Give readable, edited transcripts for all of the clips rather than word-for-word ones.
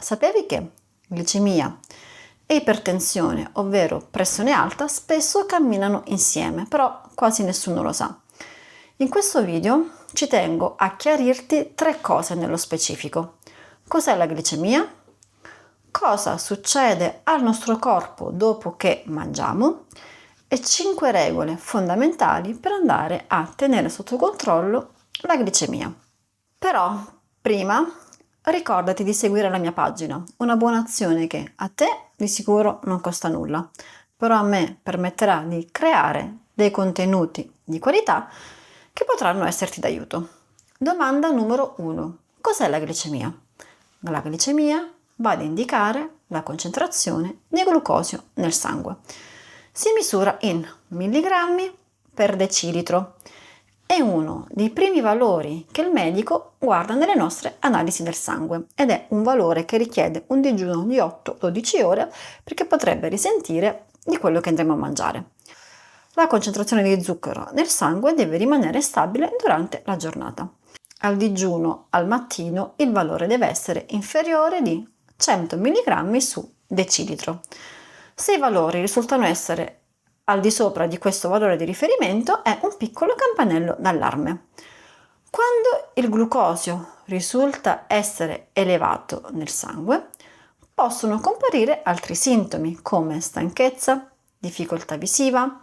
Sapevi che glicemia e ipertensione, ovvero pressione alta, spesso camminano insieme, però quasi nessuno lo sa. In questo video ci tengo a chiarirti 3 cose nello specifico. Cos'è la glicemia? Cosa succede al nostro corpo dopo che mangiamo? E 5 regole fondamentali per andare a tenere sotto controllo la glicemia. Però prima ricordati di seguire la mia pagina, una buona azione che a te di sicuro non costa nulla, però a me permetterà di creare dei contenuti di qualità che potranno esserti d'aiuto. Domanda numero 1. Cos'è la glicemia? La glicemia va ad indicare la concentrazione di glucosio nel sangue. Si misura in milligrammi per decilitro. È uno dei primi valori che il medico guarda nelle nostre analisi del sangue ed è un valore che richiede un digiuno di 8-12 ore perché potrebbe risentire di quello che andremo a mangiare. La concentrazione di zucchero nel sangue deve rimanere stabile durante la giornata. Al digiuno al mattino il valore deve essere inferiore di 100 mg su decilitro. Se i valori risultano essere al di sopra di questo valore di riferimento è un piccolo campanello d'allarme. Quando il glucosio risulta essere elevato nel sangue, possono comparire altri sintomi come stanchezza, difficoltà visiva,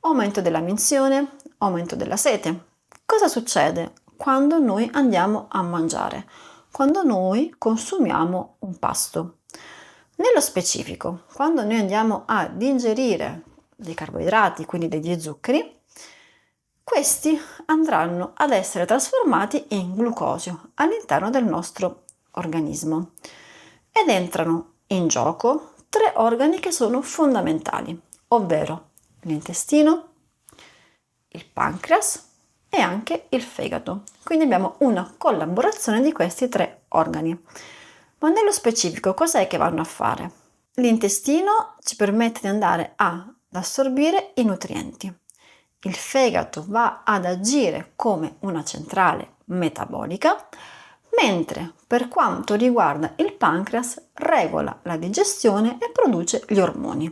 aumento della minzione, aumento della sete. Cosa succede quando noi andiamo a mangiare? Quando noi consumiamo un pasto. Nello specifico, quando noi andiamo ad ingerire dei carboidrati, quindi degli zuccheri, questi andranno ad essere trasformati in glucosio all'interno del nostro organismo ed entrano in gioco 3 organi che sono fondamentali, ovvero l'intestino, il pancreas e anche il fegato. Quindi abbiamo una collaborazione di questi 3 organi. Ma nello specifico cos'è che vanno a fare? L'intestino ci permette di andare ad assorbire i nutrienti. Il fegato va ad agire come una centrale metabolica, mentre per quanto riguarda il pancreas regola la digestione e produce gli ormoni.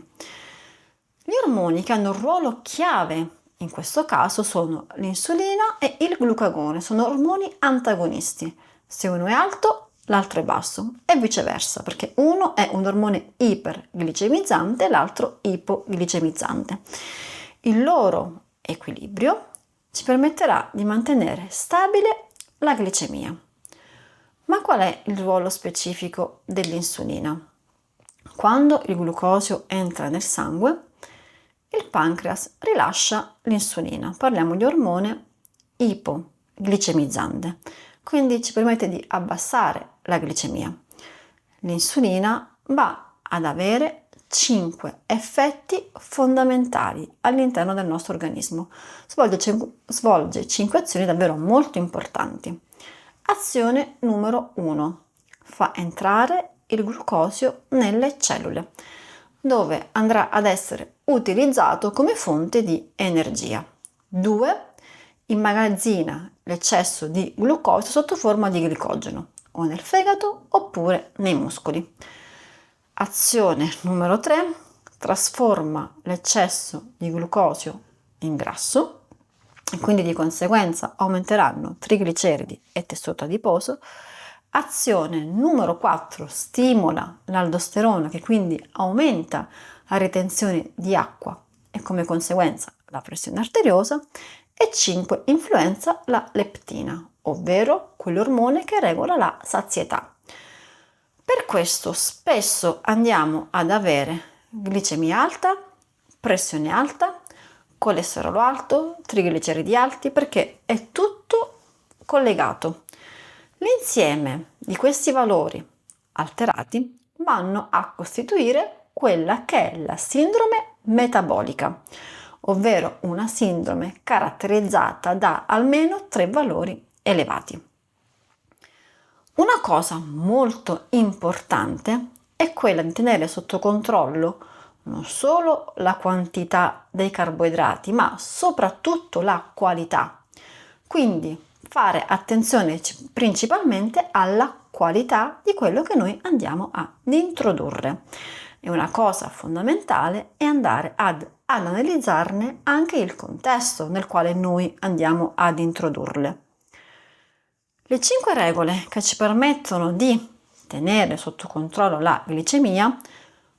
Gli ormoni che hanno un ruolo chiave in questo caso sono l'insulina e il glucagone, sono ormoni antagonisti. Se uno è alto, l'altro è basso e viceversa, perché uno è un ormone iperglicemizzante e l'altro ipoglicemizzante. Il loro equilibrio ci permetterà di mantenere stabile la glicemia. Ma qual è il ruolo specifico dell'insulina? Quando il glucosio entra nel sangue, il pancreas rilascia l'insulina. Parliamo di ormone ipoglicemizzante, quindi ci permette di abbassare la glicemia. L'insulina va ad avere 5 effetti fondamentali all'interno del nostro organismo. Svolge 5 azioni davvero molto importanti. Azione numero 1. Fa entrare il glucosio nelle cellule, dove andrà ad essere utilizzato come fonte di energia. 2. Immagazzina l'eccesso di glucosio sotto forma di glicogeno, o nel fegato oppure nei muscoli. Azione numero 3. Trasforma l'eccesso di glucosio in grasso e quindi di conseguenza aumenteranno trigliceridi e tessuto adiposo. Azione numero 4. Stimola l'aldosterone che quindi aumenta la ritenzione di acqua e come conseguenza la pressione arteriosa. E 5. Influenza la leptina, ovvero quell'ormone che regola la sazietà. Per questo spesso andiamo ad avere glicemia alta, pressione alta, colesterolo alto, trigliceridi alti, perché è tutto collegato. L'insieme di questi valori alterati vanno a costituire quella che è la sindrome metabolica, ovvero una sindrome caratterizzata da almeno 3 valori elevati. Una cosa molto importante è quella di tenere sotto controllo non solo la quantità dei carboidrati, ma soprattutto la qualità. Quindi fare attenzione principalmente alla qualità di quello che noi andiamo ad introdurre. E una cosa fondamentale è andare ad analizzarne anche il contesto nel quale noi andiamo ad introdurle. Le 5 regole che ci permettono di tenere sotto controllo la glicemia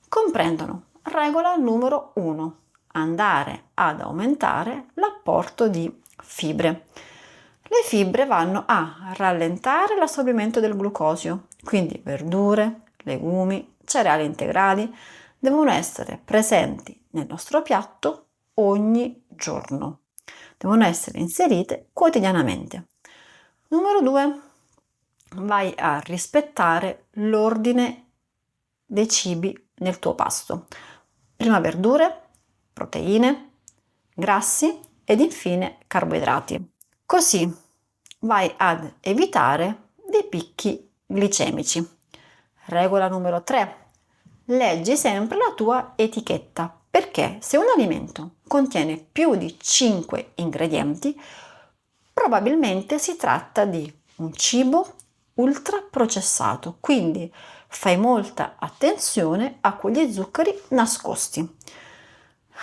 comprendono: regola numero 1, andare ad aumentare l'apporto di fibre. Le fibre vanno a rallentare l'assorbimento del glucosio, quindi verdure, legumi, cereali integrali devono essere presenti nel nostro piatto ogni giorno. Devono essere inserite quotidianamente. Numero 2, vai a rispettare l'ordine dei cibi nel tuo pasto. Prima verdure, proteine, grassi ed infine carboidrati. Così vai ad evitare dei picchi glicemici. Regola numero 3. Leggi sempre la tua etichetta, perché se un alimento contiene più di 5 ingredienti, probabilmente si tratta di un cibo ultraprocessato, quindi fai molta attenzione a quegli zuccheri nascosti.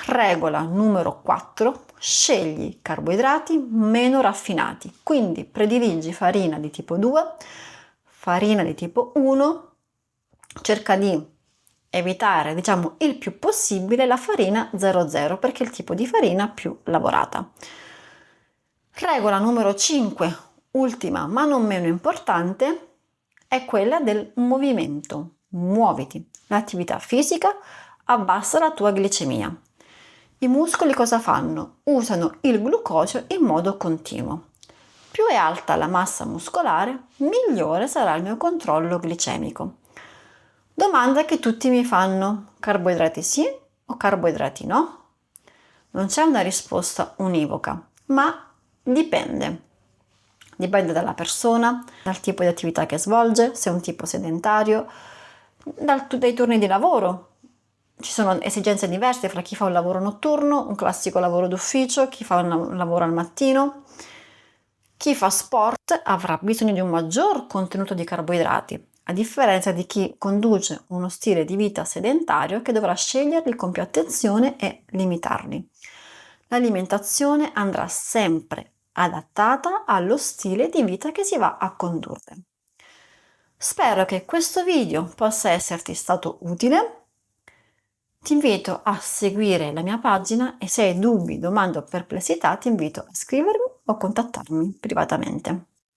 Regola numero 4. Scegli carboidrati meno raffinati, quindi prediligi farina di tipo 2, farina di tipo 1, cerca di evitare, il più possibile la farina 00 perché è il tipo di farina più lavorata. Regola numero 5, ultima ma non meno importante, è quella del movimento. Muoviti. L'attività fisica abbassa la tua glicemia. I muscoli cosa fanno? Usano il glucosio in modo continuo. Più è alta la massa muscolare, migliore sarà il mio controllo glicemico. Domanda che tutti mi fanno: carboidrati sì o carboidrati no? Non c'è una risposta univoca, ma dipende. Dipende dalla persona, dal tipo di attività che svolge, se è un tipo sedentario, dai turni di lavoro. Ci sono esigenze diverse fra chi fa un lavoro notturno, un classico lavoro d'ufficio, chi fa un lavoro al mattino. Chi fa sport avrà bisogno di un maggior contenuto di carboidrati, a differenza di chi conduce uno stile di vita sedentario che dovrà sceglierli con più attenzione e limitarli. L'alimentazione andrà sempre adattata allo stile di vita che si va a condurre. Spero che questo video possa esserti stato utile. Ti invito a seguire la mia pagina e se hai dubbi, domande o perplessità ti invito a scrivermi o contattarmi privatamente.